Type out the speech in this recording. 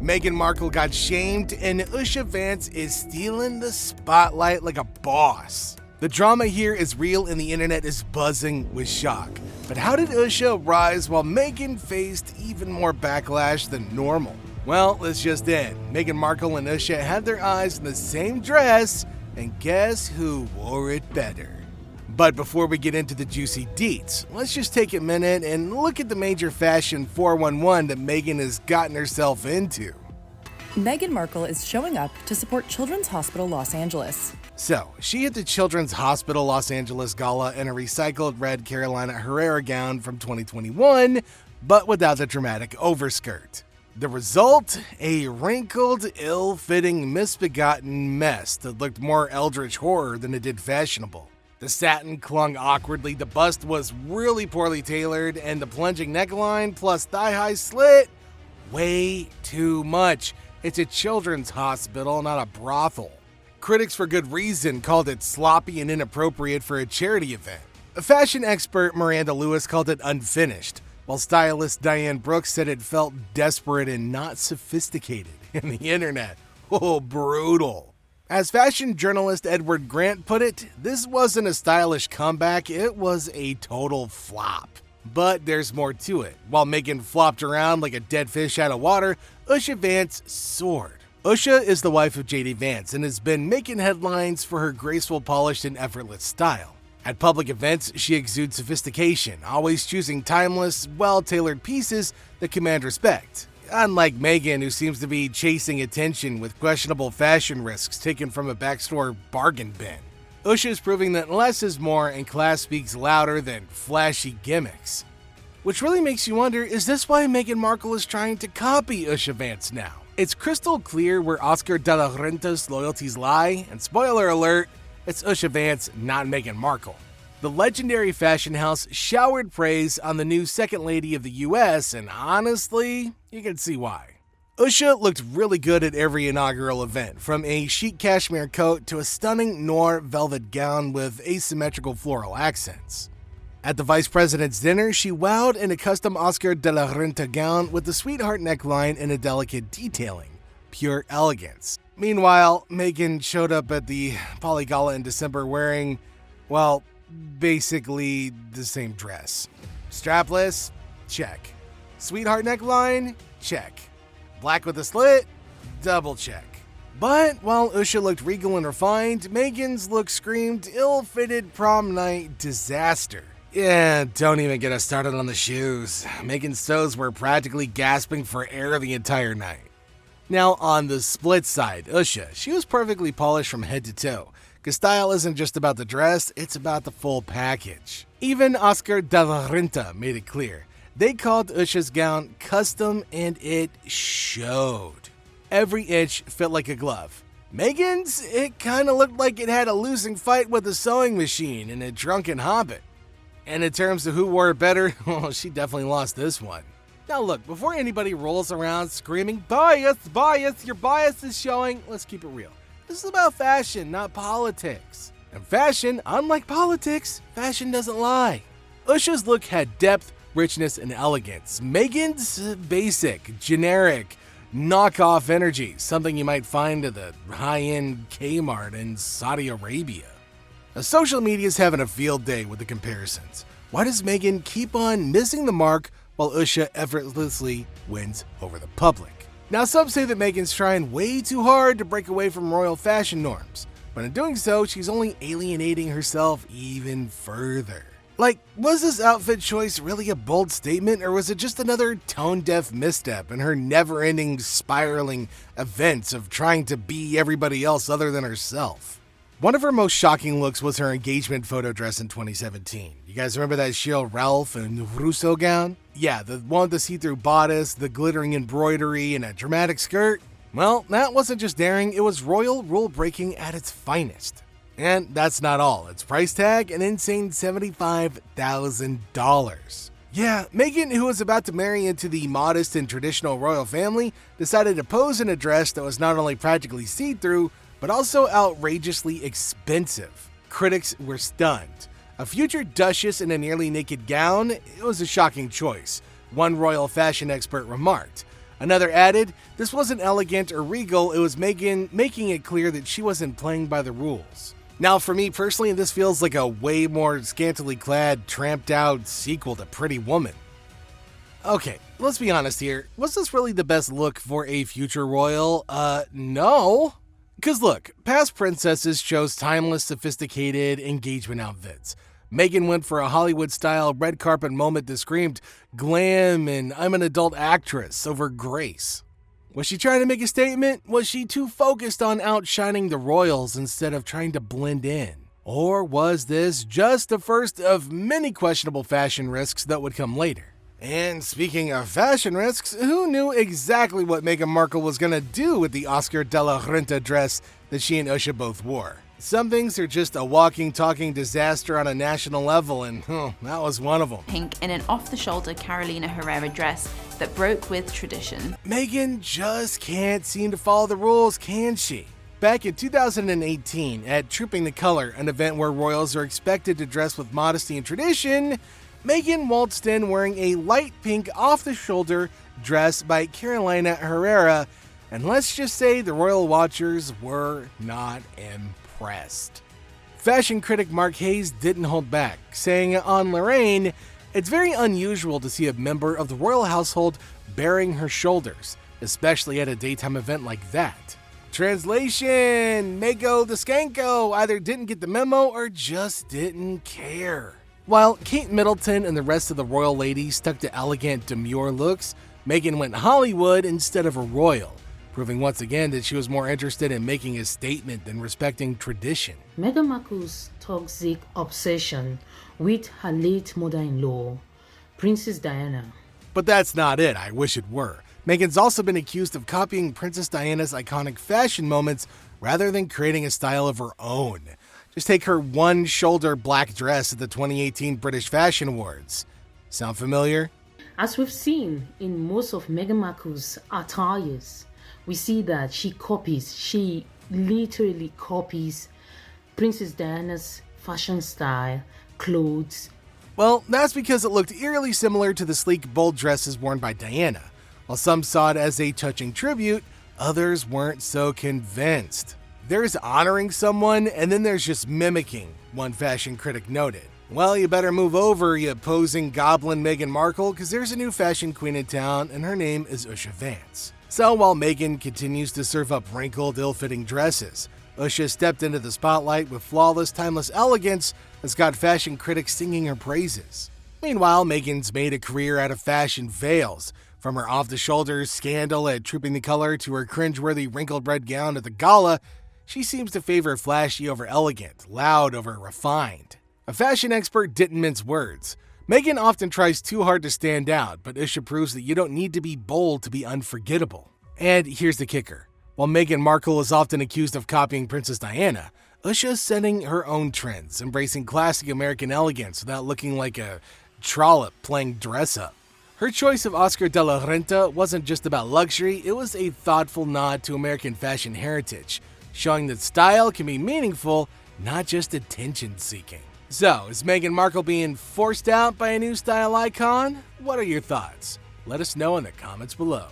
Meghan Markle got shamed, and Usha Vance is stealing the spotlight like a boss. The drama here is real and the internet is buzzing with shock. But how did Usha rise while Meghan faced even more backlash than normal? Well, it's just in. Meghan Markle and Usha had their eyes in the same dress, and guess who wore it better? But before we get into the juicy deets, let's just take a minute and look at the major fashion 411 that Meghan has gotten herself into. Meghan Markle is showing up to support Children's Hospital Los Angeles. So, she hit the Children's Hospital Los Angeles gala in a recycled red Carolina Herrera gown from 2021, but without the dramatic overskirt. The result? A wrinkled, ill-fitting, misbegotten mess that looked more eldritch horror than it did fashionable. The satin clung awkwardly, the bust was really poorly tailored, and the plunging neckline plus thigh-high slit? Way too much. It's a children's hospital, not a brothel. Critics, for good reason, called it sloppy and inappropriate for a charity event. A fashion expert Miranda Lewis called it unfinished, while stylist Diane Brooks said it felt desperate and not sophisticated. And the internet, oh, brutal. As fashion journalist Edward Grant put it, this wasn't a stylish comeback, it was a total flop. But there's more to it. While Meghan flopped around like a dead fish out of water, Usha Vance soared. Usha is the wife of J.D. Vance and has been making headlines for her graceful, polished, and effortless style. At public events, she exudes sophistication, always choosing timeless, well-tailored pieces that command respect. Unlike Meghan, who seems to be chasing attention with questionable fashion risks taken from a backstore bargain bin. Usha is proving that less is more and class speaks louder than flashy gimmicks. Which really makes you wonder, is this why Meghan Markle is trying to copy Usha Vance now? It's crystal clear where Oscar de la Renta's loyalties lie, and spoiler alert, it's Usha Vance, not Meghan Markle. The legendary fashion house showered praise on the new second lady of the US, and honestly, you can see why. Usha looked really good at every inaugural event, from a chic cashmere coat to a stunning noir velvet gown with asymmetrical floral accents. At the vice president's dinner, she wowed in a custom Oscar de la Renta gown with a sweetheart neckline and a delicate detailing. Pure elegance. Meanwhile, Meghan showed up at the Poly Gala in December wearing, well, basically the same dress. Strapless? Check. Sweetheart neckline? Check. Black with a slit? Double check. But while Usha looked regal and refined, Meghan's look screamed ill-fitted prom night disaster. Yeah, don't even get us started on the shoes. Meghan's toes were practically gasping for air the entire night. Now, on the split side, Usha, she was perfectly polished from head to toe. Because style isn't just about the dress, it's about the full package. Even Oscar de la Renta made it clear. They called Usha's gown custom and it showed. Every inch fit like a glove. Meghan's, it kinda looked like it had a losing fight with a sewing machine and a drunken hobbit. And in terms of who wore it better, well, she definitely lost this one. Now look, before anybody rolls around screaming, bias, bias, your bias is showing, let's keep it real. This is about fashion, not politics. And fashion, unlike politics, fashion doesn't lie. Usha's look had depth, richness, and elegance. Meghan's basic, generic, knockoff energy, something you might find at the high-end Kmart in Saudi Arabia. Now, social media is having a field day with the comparisons. Why does Meghan keep on missing the mark while Usha effortlessly wins over the public? Now, some say that Meghan's trying way too hard to break away from royal fashion norms, but in doing so, she's only alienating herself even further. Like, was this outfit choice really a bold statement, or was it just another tone-deaf misstep in her never-ending spiraling events of trying to be everybody else other than herself? One of her most shocking looks was her engagement photo dress in 2017. You guys remember that Shil Ralph and Russo gown? Yeah, the one with the see-through bodice, the glittering embroidery, and a dramatic skirt? Well, that wasn't just daring, it was royal rule-breaking at its finest. And that's not all. Its price tag, an insane $75,000. Yeah, Meghan, who was about to marry into the modest and traditional royal family, decided to pose in a dress that was not only practically see-through, but also outrageously expensive. Critics were stunned. A future duchess in a nearly naked gown? It was a shocking choice, one royal fashion expert remarked. Another added, this wasn't elegant or regal, it was Meghan making it clear that she wasn't playing by the rules. Now for me personally, this feels like a way more scantily clad, tramped out sequel to Pretty Woman. Okay, let's be honest here, was this really the best look for a future royal? No. Cause look, past princesses chose timeless, sophisticated engagement outfits. Meghan went for a Hollywood-style red carpet moment that screamed glam and I'm an adult actress over grace. Was she trying to make a statement? Was she too focused on outshining the royals instead of trying to blend in? Or was this just the first of many questionable fashion risks that would come later? And speaking of fashion risks, who knew exactly what Meghan Markle was going to do with the Oscar de la Renta dress that she and Usha both wore? Some things are just a walking, talking disaster on a national level, and that was one of them. Pink in an off-the-shoulder Carolina Herrera dress that broke with tradition. Meghan just can't seem to follow the rules, can she? Back in 2018, at Trooping the Color, an event where royals are expected to dress with modesty and tradition, Meghan waltzed in wearing a light pink off-the-shoulder dress by Carolina Herrera, and let's just say the royal watchers were not impressed. Fashion critic Mark Hayes didn't hold back, saying on Lorraine, "It's very unusual to see a member of the royal household baring her shoulders, especially at a daytime event like that." Translation: Mako the Skanko either didn't get the memo or just didn't care. While Kate Middleton and the rest of the royal ladies stuck to elegant, demure looks, Meghan went Hollywood instead of a royal, proving once again that she was more interested in making a statement than respecting tradition. Meghan Markle's toxic obsession with her late mother-in-law, Princess Diana. But that's not it, I wish it were. Meghan's also been accused of copying Princess Diana's iconic fashion moments rather than creating a style of her own. Just take her one-shoulder black dress at the 2018 British Fashion Awards. Sound familiar? As we've seen in most of Meghan Markle's attires, we see that she literally copies Princess Diana's fashion style, clothes. Well, that's because it looked eerily similar to the sleek, bold dresses worn by Diana. While some saw it as a touching tribute, others weren't so convinced. There's honoring someone, and then there's just mimicking, one fashion critic noted. Well, you better move over, you posing goblin Meghan Markle, because there's a new fashion queen in town, and her name is Usha Vance. So while Meghan continues to serve up wrinkled, ill-fitting dresses, Usha stepped into the spotlight with flawless, timeless elegance that's got fashion critics singing her praises. Meanwhile, Meghan's made a career out of fashion veils, from her off-the-shoulders scandal at Trooping the Color to her cringeworthy wrinkled red gown at the gala. She seems to favor flashy over elegant, loud over refined. A fashion expert didn't mince words. Meghan often tries too hard to stand out, but Usha proves that you don't need to be bold to be unforgettable. And here's the kicker. While Meghan Markle is often accused of copying Princess Diana, Usha's setting her own trends, embracing classic American elegance without looking like a trollop playing dress-up. Her choice of Oscar de la Renta wasn't just about luxury, it was a thoughtful nod to American fashion heritage, showing that style can be meaningful, not just attention-seeking. So, is Meghan Markle being forced out by a new style icon? What are your thoughts? Let us know in the comments below.